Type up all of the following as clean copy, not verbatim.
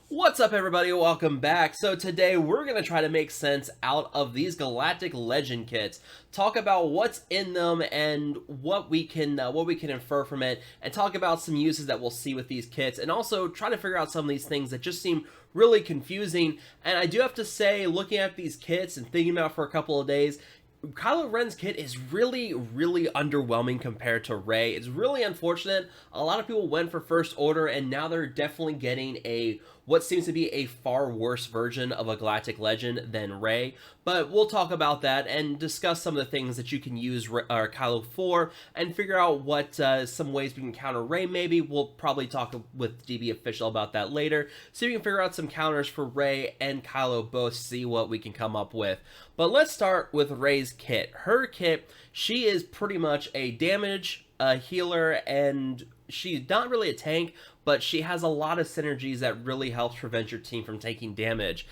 What's up, everybody? Welcome back. So today we're going to try to make sense out of these Galactic Legend kits, talk about what's in them and what we can infer from it, and talk about some uses that we'll see with these kits, and also try to figure out some of these things that just seem really confusing. And I do have to say, looking at these kits and thinking about it for a couple of days, Kylo Ren's kit is really underwhelming compared to Rey. It's really unfortunate. A lot of people went for First Order, and now they're definitely getting what seems to be a far worse version of a Galactic Legend than Rey. But we'll talk about that and discuss some of the things that you can use Kylo for, and figure out what some ways we can counter Rey. Maybe we'll probably talk with DB Official about that later, so we can figure out some counters for Rey and Kylo both, see what we can come up with. But let's start with Rey's kit. Her kit, she is pretty much a damage, healer, and she's not really a tank, but she has a lot of synergies that really helps prevent your team from taking damage.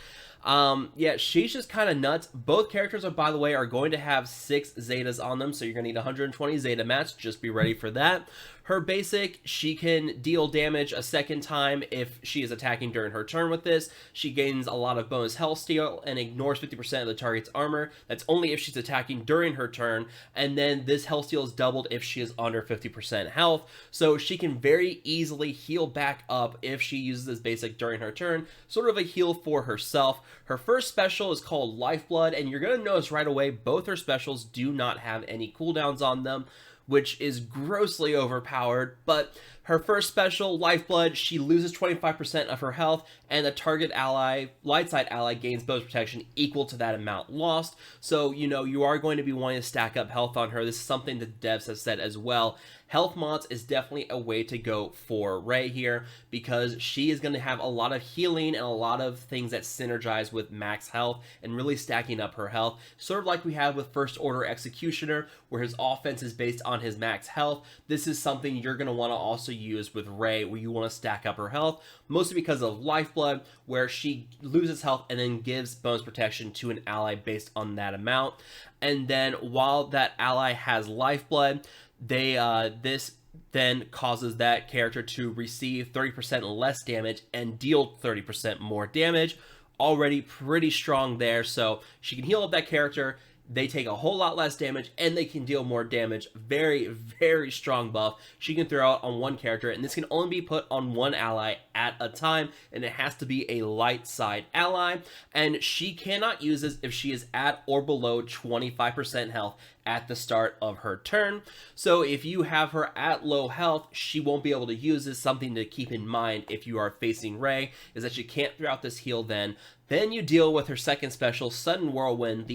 Yeah, she's just kind of nuts. Both characters are, by the way, are going to have 6 Zetas on them, so you're going to need 120 Zeta mats. Just be ready for that. Her basic, she can deal damage a second time if she is attacking during her turn with this. She gains a lot of bonus health steal and ignores 50% of the target's armor. That's only if she's attacking during her turn. And then this health steal is doubled if she is under 50% health. So she can very easily heal back up if she uses this basic during her turn. Sort of a heal for herself. Her first special is called Lifeblood, and you're going to notice right away both her specials do not have any cooldowns on them, which is grossly overpowered. But her first special, Lifeblood, she loses 25% of her health, and the target ally, light side ally, gains bonus protection equal to that amount lost. So, you are going to be wanting to stack up health on her. This is something that devs have said as well. Health mods is definitely a way to go for Rey here, because she is going to have a lot of healing and a lot of things that synergize with max health and really stacking up her health. Sort of like we have with First Order Executioner, where his offense is based on his max health. This is something you're going to want to also use with Rey, where you want to stack up her health, mostly because of Lifeblood, where she loses health and then gives bonus protection to an ally based on that amount. And then while that ally has Lifeblood, this then causes that character to receive 30% less damage and deal 30% more damage. Already pretty strong there, so she can heal up that character. They take a whole lot less damage, and they can deal more damage. Very strong buff she can throw out on one character, and this can only be put on one ally at a time, and it has to be a light side ally. And she cannot use this if she is at or below 25% health at the start of her turn. So if you have her at low health, she won't be able to use this. Something to keep in mind if you are facing Rey is that she can't throw out this heal then. Then you deal with her second special, Sudden Whirlwind,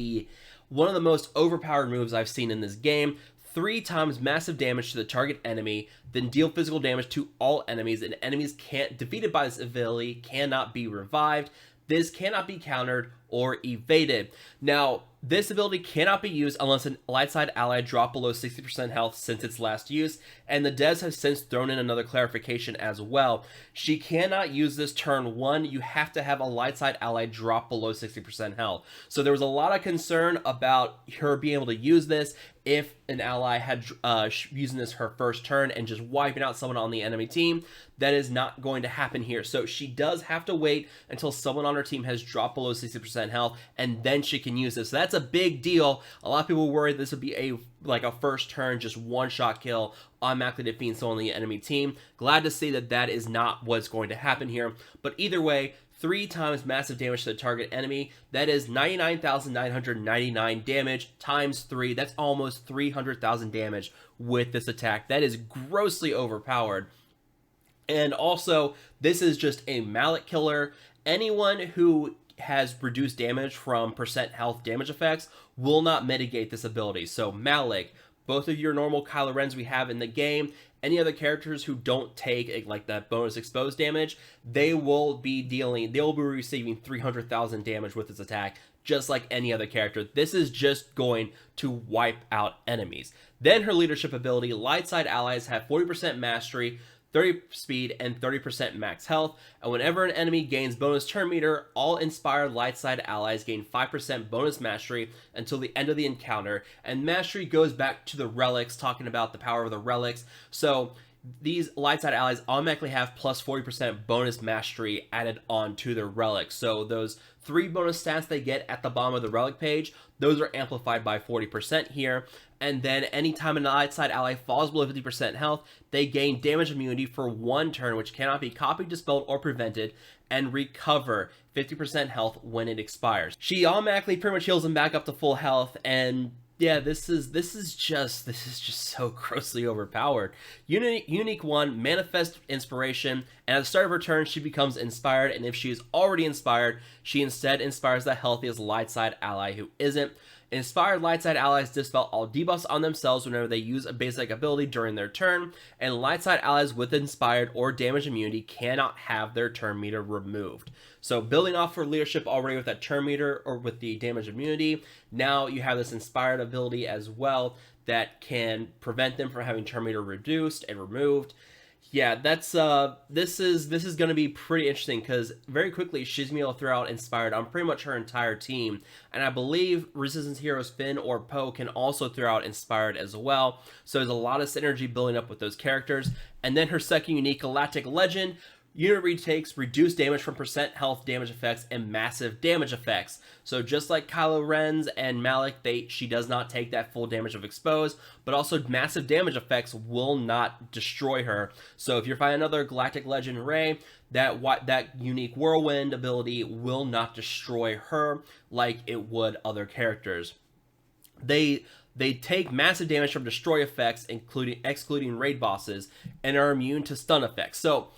one of the most overpowered moves I've seen in this game. 3 times massive damage to the target enemy, then deal physical damage to all enemies, and enemies defeated by this ability cannot be revived. This cannot be countered or evaded. Now, this ability cannot be used unless a light side ally dropped below 60% health since its last use, and the devs have since thrown in another clarification as well. She cannot use this turn 1. You have to have a light side ally drop below 60% health. So there was a lot of concern about her being able to use this if an ally had using this her first turn and just wiping out someone on the enemy team. That is not going to happen here. So she does have to wait until someone on her team has dropped below 60% health, and then she can use this. So that's a big deal. A lot of people worry this would be a first turn, just one-shot kill, automatically defeating someone on the enemy team. Glad to see that that is not what's going to happen here. But either way, 3 times massive damage to the target enemy. That is 99,999 damage times 3. That's almost 300,000 damage with this attack. That is grossly overpowered. And also, this is just a mallet killer. Anyone who has reduced damage from percent health damage effects will not mitigate this ability. So Malik, both of your normal Kylo Rens we have in the game, any other characters who don't take like that bonus exposed damage, they will be receiving 300,000 damage with this attack, just like any other character. This is just going to wipe out enemies. Then her leadership ability, light side allies have 40% mastery, 30 speed, and 30% max health, and whenever an enemy gains bonus turn meter, all inspired light side allies gain 5% bonus mastery until the end of the encounter. And mastery goes back to the relics, talking about the power of the relics. So these light side allies automatically have plus 40% bonus mastery added on to their relics. So those 3 bonus stats they get at the bottom of the relic page, those are amplified by 40% here. And then anytime a light side ally falls below 50% health, they gain damage immunity for 1 turn, which cannot be copied, dispelled, or prevented, and recover 50% health when it expires. She automatically pretty much heals them back up to full health, and yeah, this is just so grossly overpowered. Unique 1, Manifest Inspiration, and at the start of her turn, she becomes inspired, and if she is already inspired, she instead inspires the healthiest light side ally who isn't. Inspired light side allies dispel all debuffs on themselves whenever they use a basic ability during their turn, and light side allies with inspired or damage immunity cannot have their turn meter removed. So building off her leadership already with that turn meter or with the damage immunity, now you have this inspired ability as well that can prevent them from having turn meter reduced and removed. Yeah, that's this is going to be pretty interesting, because very quickly she's going to be able to throw out inspired on pretty much her entire team, and I believe Resistance Heroes Finn or Poe can also throw out inspired as well. So there's a lot of synergy building up with those characters. And then her second unique, Galactic Legend. Unit retakes reduced damage from percent health damage effects and massive damage effects. So just like Kylo Ren's and Malik, she does not take that full damage of expose, but also massive damage effects will not destroy her. So if you're fighting another Galactic Legend Rey, that unique whirlwind ability will not destroy her like it would other characters. They take massive damage from destroy effects, excluding raid bosses, and are immune to stun effects. So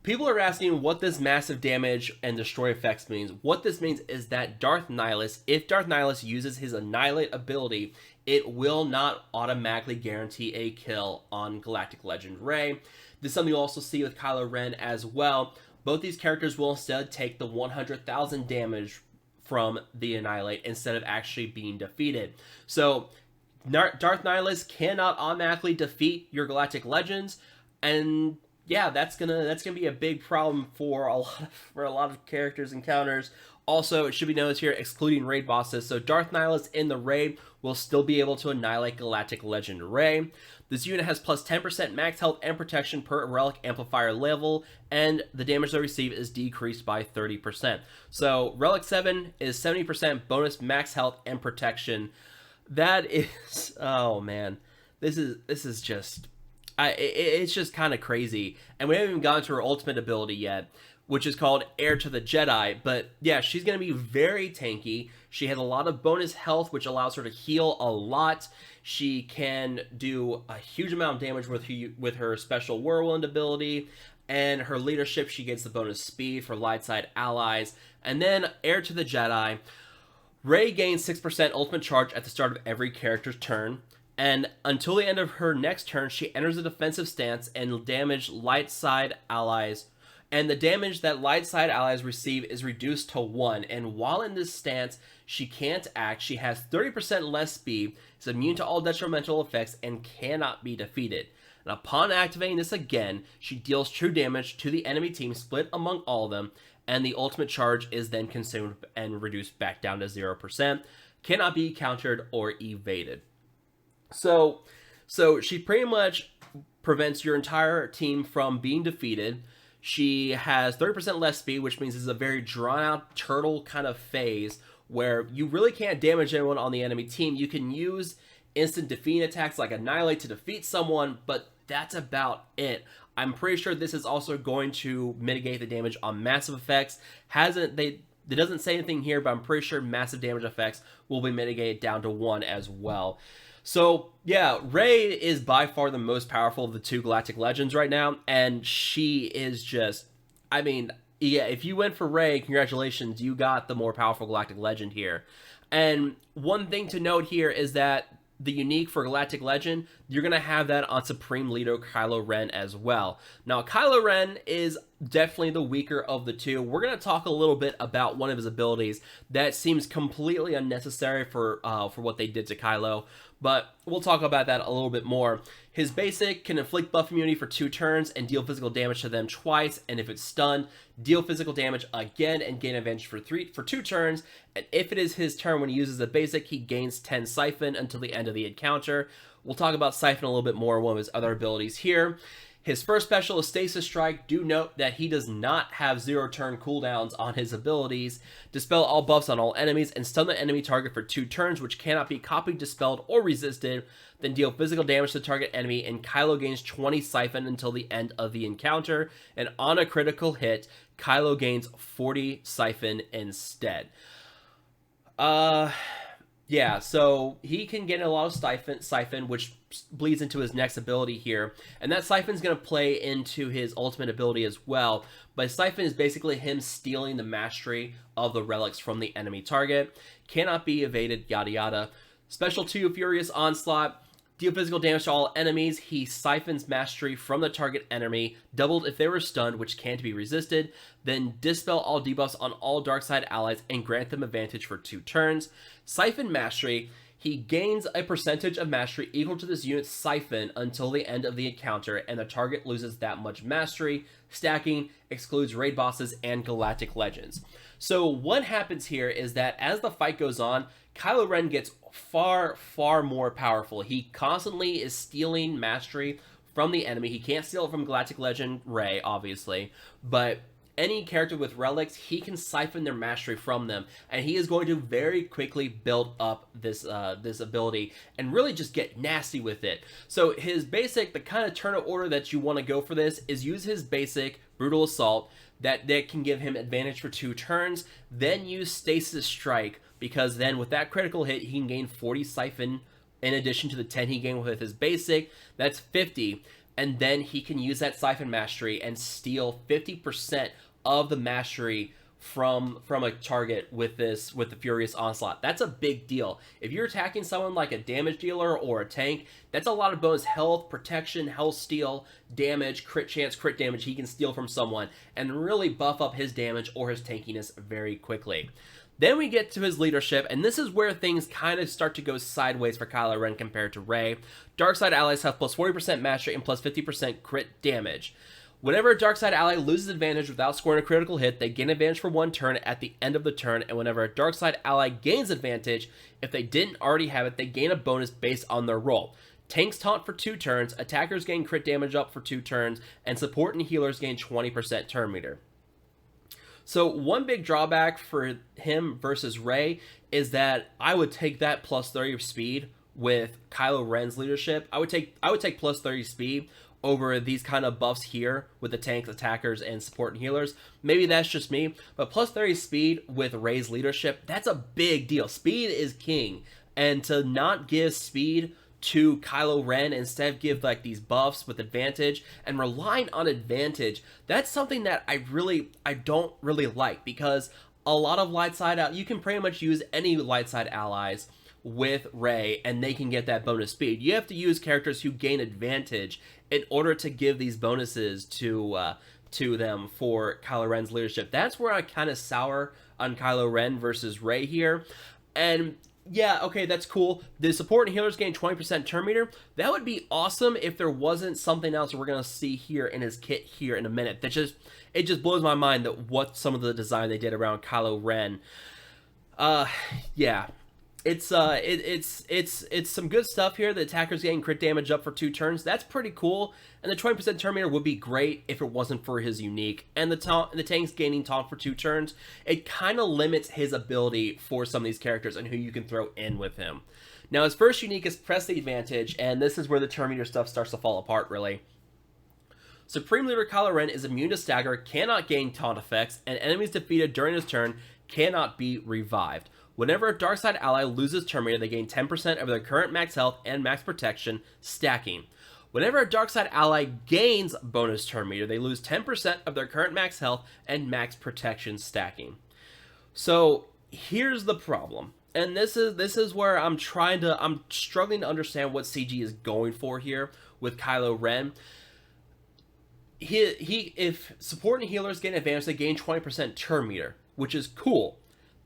people are asking what this massive damage and destroy effects means. What this means is that Darth Nihilus, if Darth Nihilus uses his Annihilate ability, it will not automatically guarantee a kill on Galactic Legend Rey. This is something you'll also see with Kylo Ren as well. Both these characters will instead take the 100,000 damage from the Annihilate instead of actually being defeated. So Darth Nihilus cannot automatically defeat your Galactic Legends, and yeah, that's gonna be a big problem for a lot of characters encounters. Also, it should be noticed here, excluding raid bosses. So Darth Nihilus in the raid will still be able to annihilate Galactic Legend Rey. This unit has plus 10% max health and protection per relic amplifier level, and the damage they receive is decreased by 30%. So Relic 7 is 70% bonus max health and protection. That is, oh man, this is just, it's just kind of crazy. And we haven't even gotten to her ultimate ability yet, which is called Heir to the Jedi. But yeah, she's going to be very tanky. She has a lot of bonus health, which allows her to heal a lot. She can do a huge amount of damage with her special whirlwind ability. And her leadership, she gets the bonus speed for light side allies. And then Heir to the Jedi. Rey gains 6% ultimate charge at the start of every character's turn. And until the end of her next turn, she enters a defensive stance and damage light side allies. And the damage that light side allies receive is reduced to 1. And while in this stance, she can't act. She has 30% less speed, is immune to all detrimental effects, and cannot be defeated. And upon activating this again, she deals true damage to the enemy team split among all of them. And the ultimate charge is then consumed and reduced back down to 0%. Cannot be countered or evaded. So she pretty much prevents your entire team from being defeated. She has 30% less speed, which means it's a very drawn-out turtle kind of phase where you really can't damage anyone on the enemy team. You can use instant defeating attacks like Annihilate to defeat someone, but that's about it. I'm pretty sure this is also going to mitigate the damage on massive effects. It doesn't say anything here, but I'm pretty sure massive damage effects will be mitigated down to 1 as well. So, yeah, Rey is by far the most powerful of the 2 Galactic Legends right now, and she is just, I mean, yeah, if you went for Rey, congratulations, you got the more powerful Galactic Legend here. And one thing to note here is that the unique for Galactic Legend, you're going to have that on Supreme Leader Kylo Ren as well. Now, Kylo Ren is definitely the weaker of the 2. We're going to talk a little bit about one of his abilities that seems completely unnecessary for what they did to Kylo, but we'll talk about that a little bit more. His basic can inflict buff immunity for 2 turns and deal physical damage to them twice, and if it's stunned, deal physical damage again and gain advantage for 2 turns, and if it is his turn when he uses the basic, he gains 10 Siphon until the end of the encounter. We'll talk about Siphon a little bit more, one of his other abilities here. His first special is Stasis Strike. Do note that he does not have 0 turn cooldowns on his abilities. Dispel all buffs on all enemies and stun the enemy target for 2 turns, which cannot be copied, dispelled, or resisted. Then deal physical damage to the target enemy, and Kylo gains 20 Siphon until the end of the encounter. And on a critical hit, Kylo gains 40 Siphon instead. Yeah, so he can get a lot of Siphon, which bleeds into his next ability here. And that Siphon's going to play into his ultimate ability as well. But Siphon is basically him stealing the mastery of the relics from the enemy target. Cannot be evaded, yada yada. Special 2, Furious Onslaught. Deal physical damage to all enemies. He siphons mastery from the target enemy, doubled if they were stunned, which can't be resisted. Then dispel all debuffs on all dark side allies and grant them advantage for 2 turns. Siphon mastery. He gains a percentage of mastery equal to this unit's siphon until the end of the encounter, and the target loses that much mastery. Stacking excludes raid bosses and Galactic Legends. So what happens here is that as the fight goes on, Kylo Ren gets far more powerful. He constantly is stealing mastery from the enemy. He can't steal it from Galactic Legend Rey, obviously, but any character with relics, he can siphon their mastery from them, and he is going to very quickly build up this this ability and really just get nasty with it. So his basic, the kind of turn of order that you want to go for this is use his basic Brutal Assault that can give him advantage for 2 turns, then use Stasis Strike, because then with that critical hit, he can gain 40 Siphon in addition to the 10 he gained with his basic. That's 50. And then he can use that Siphon mastery and steal 50% of the mastery from a target with the Furious Onslaught. That's a big deal. If you're attacking someone like a damage dealer or a tank, that's a lot of bonus health, protection, health steal, damage, crit chance, crit damage he can steal from someone and really buff up his damage or his tankiness very quickly. Then we get to his leadership, and this is where things kind of start to go sideways for Kylo Ren compared to Rey. Darkside allies have plus 40% mastery and plus 50% crit damage. Whenever a Darkside ally loses advantage without scoring a critical hit, they gain advantage for 1 turn at the end of the turn, and whenever a Darkside ally gains advantage, if they didn't already have it, they gain a bonus based on their roll. Tanks taunt for 2 turns, attackers gain crit damage up for 2 turns, and support and healers gain 20% turn meter. So one big drawback for him versus Rey is that I would take that plus 30 speed with Kylo Ren's leadership. I would take plus 30 speed over these kind of buffs here with the tanks, attackers, and support and healers. Maybe that's just me, but plus 30 speed with Rey's leadership, that's a big deal. Speed is king, and to not give speed to Kylo Ren, instead give like these buffs with advantage and relying on advantage, that's something that I don't really like, because a lot of light side out, you can pretty much use any light side allies with Rey and they can get that bonus speed. You have to use characters who gain advantage in order to give these bonuses to them for Kylo Ren's leadership. That's where I kind of sour on Kylo Ren versus Rey here. And yeah, okay, that's cool. The support and healers gain 20% turn meter. That would be awesome if there wasn't something else we're gonna see here in his kit here in a minute. It just blows my mind that what some of the design they did around Kylo Ren. Yeah. It's some good stuff here. The attackers getting crit damage up for 2 turns. That's pretty cool. And the 20% turn meter would be great if it wasn't for his unique. And the tanks gaining taunt for 2 turns. It kind of limits his ability for some of these characters and who you can throw in with him. Now his first unique is Press the Advantage, and this is where the turn meter stuff starts to fall apart really. Supreme Leader Kylo Ren is immune to stagger, cannot gain taunt effects, and enemies defeated during his turn cannot be revived. Whenever a Darkside ally loses turn meter, they gain 10% of their current max health and max protection, stacking. Whenever a Darkside ally gains bonus turn meter, they lose 10% of their current max health and max protection, stacking. So here's the problem, and this is where I'm struggling to understand what CG is going for here with Kylo Ren. If support and healers gain advantage, they gain 20% turn meter, which is cool.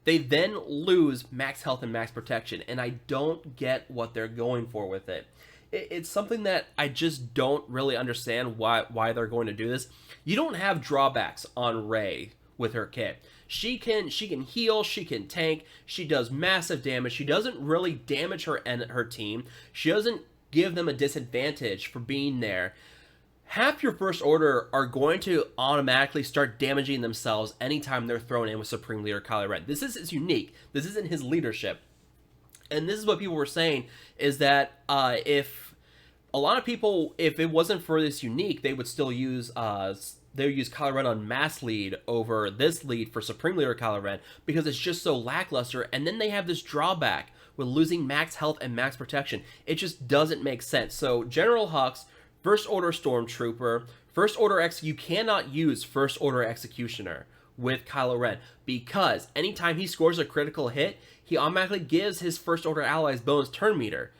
They then lose max health and max protection, and I don't get what they're going for with it. It's something that I just don't really understand why they're going to do this. You don't have drawbacks on Rey with her kit. She can heal, she can tank, she does massive damage. She doesn't really damage her team. She doesn't give them a disadvantage for being there. half your first order are going to automatically start damaging themselves anytime they're thrown in with Supreme Leader Kylo Ren. This is unique. This isn't his leadership. And this is what people were saying, is that if a lot of people, if it wasn't for this unique, they would still use they would use Kylo Ren on mass lead over this lead for Supreme Leader Kylo Ren, because it's just so lackluster. And then they have this drawback with losing max health and max protection. It just doesn't make sense. So General Hux, First Order Stormtrooper, First Order you cannot use First Order Executioner with Kylo Ren, because anytime he scores a critical hit, he automatically gives his First Order allies bonus turn meter.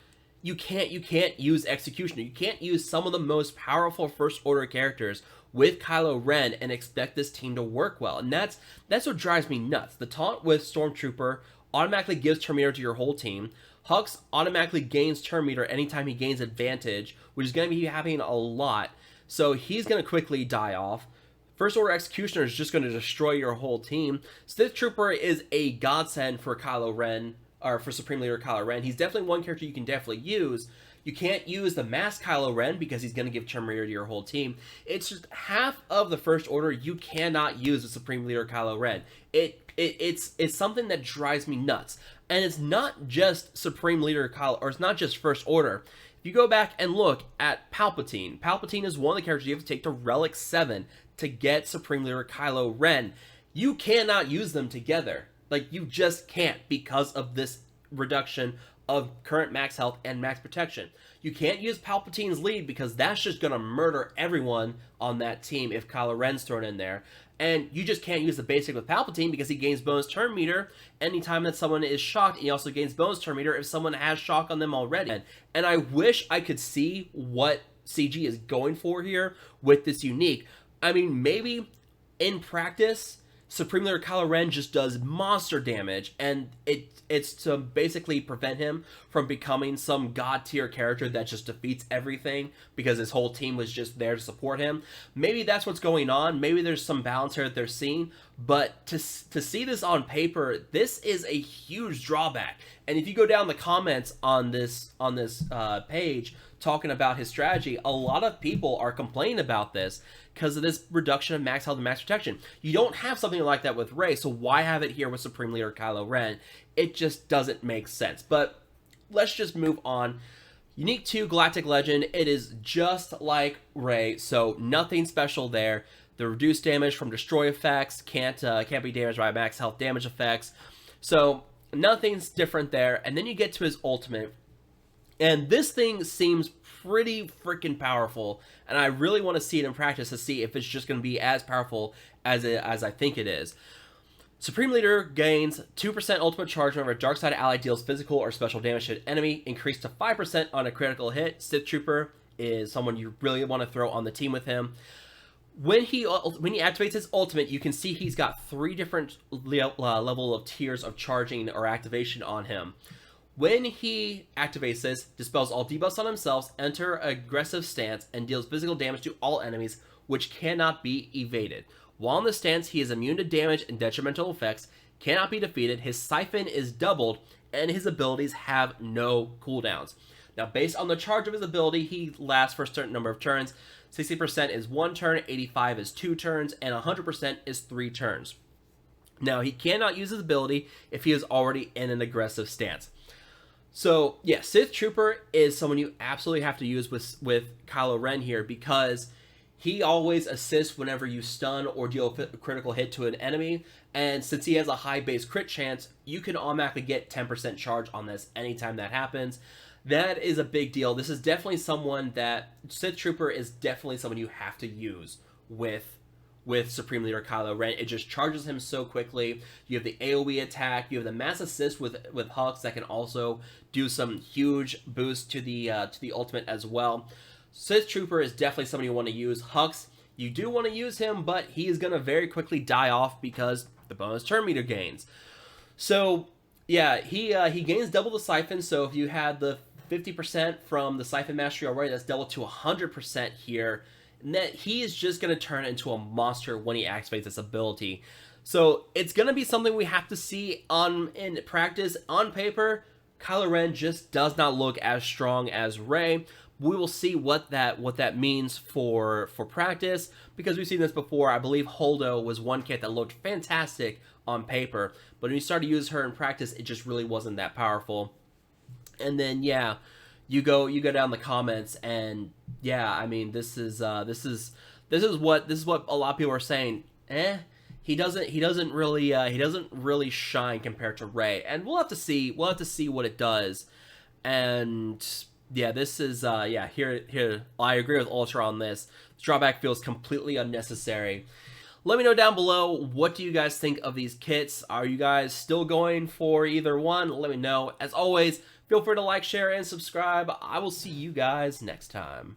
You can't use Executioner. You can't use some of the most powerful First Order characters with Kylo Ren and expect this team to work well. And that's what drives me nuts. The taunt with Stormtrooper automatically gives turn meter to your whole team. Hux automatically gains turn meter anytime he gains advantage, which is going to be happening a lot. So he's going to quickly die off. First Order Executioner is just going to destroy your whole team. Sith Trooper is a godsend for Kylo Ren, or for Supreme Leader Kylo Ren. He's definitely one character you can definitely use. You can't use the masked Kylo Ren because he's going to give turn meter to your whole team. It's just half of the First Order you cannot use the Supreme Leader Kylo Ren. It's something that drives me nuts. And it's not just Supreme Leader Kylo, or it's not just First Order. If you go back and look at Palpatine, Palpatine is one of the characters you have to take to Relic 7 to get Supreme Leader Kylo Ren. You cannot use them together. Like, you just can't, because of this reduction of current max health and max protection. You can't use Palpatine's lead because that's just going to murder everyone on that team if Kylo Ren's thrown in there. And you just can't use the basic with Palpatine because he gains bonus turn meter anytime that someone is shocked. He also gains bonus turn meter if someone has shock on them already. And I wish I could see what CG is going for here with this unique. I mean, maybe in practice, Supreme Leader Kylo Ren just does monster damage, and it's to basically prevent him from becoming some god tier character that just defeats everything because his whole team was just there to support him. Maybe that's what's going on. Maybe there's some balance here that they're seeing, but to see this on paper, this is a huge drawback. And if you go down the comments on this page talking about his strategy, a lot of people are complaining about this because of this reduction of max health and max protection. You don't have something like that with Rey, so why have it here with Supreme Leader Kylo Ren? It just doesn't make sense. But let's just move on. Unique 2 Galactic Legend, it is just like Rey, so nothing special there. The reduced damage from destroy effects can't be damaged by max health damage effects, so nothing's different there. And then you get to his ultimate, and this thing seems pretty freaking powerful, and I really want to see it in practice to see if it's just going to be as powerful as I think it is. Supreme Leader gains 2% ultimate charge whenever a dark side ally deals physical or special damage to an enemy, increased to 5% on a critical hit. Sith Trooper is someone you really want to throw on the team with him. When he activates his ultimate, you can see he's got 3 different level of tiers of charging or activation on him. When he activates this, dispels all debuffs on himself, enter aggressive stance, and deals physical damage to all enemies, which cannot be evaded. While in the stance, he is immune to damage and detrimental effects, cannot be defeated, his siphon is doubled, and his abilities have no cooldowns. Now, based on the charge of his ability, he lasts for a certain number of turns. 60% is 1 turn, 85 is 2 turns, and 100% is 3 turns. Now, he cannot use his ability if he is already in an aggressive stance. So, yeah, Sith Trooper is someone you absolutely have to use with Kylo Ren here, because he always assists whenever you stun or deal a critical hit to an enemy, and since he has a high base crit chance, you can automatically get 10% charge on this anytime that happens. That is a big deal. This is definitely someone that, Sith Trooper is definitely someone you have to use with Supreme Leader Kylo Ren. It just charges him so quickly. You have the AoE attack. You have the mass assist with Hux that can also do some huge boost to the ultimate as well. Sith Trooper is definitely somebody you want to use. Hux, you do want to use him, but he is going to very quickly die off because the bonus turn meter gains. So yeah, he gains double the siphon. So if you had the 50% from the siphon mastery already, that's doubled to 100% here. And that he is just going to turn into a monster when he activates this ability. So it's going to be something we have to see in practice. On paper, Kylo Ren just does not look as strong as Rey, we will see what that means for practice, because we've seen this before. I believe Holdo was one kit that looked fantastic on paper, but when you start to use her in practice, it just really wasn't that powerful. And then yeah, you go down the comments, and yeah, I mean, this is what a lot of people are saying. He doesn't really shine compared to Rey, and we'll have to see what it does. And yeah, this is yeah, here I agree with Ultra on this. This drawback feels completely unnecessary. Let me know down below, what do you guys think of these kits? Are you guys still going for either one? Let me know. As always, feel free to like, share, and subscribe. I will see you guys next time.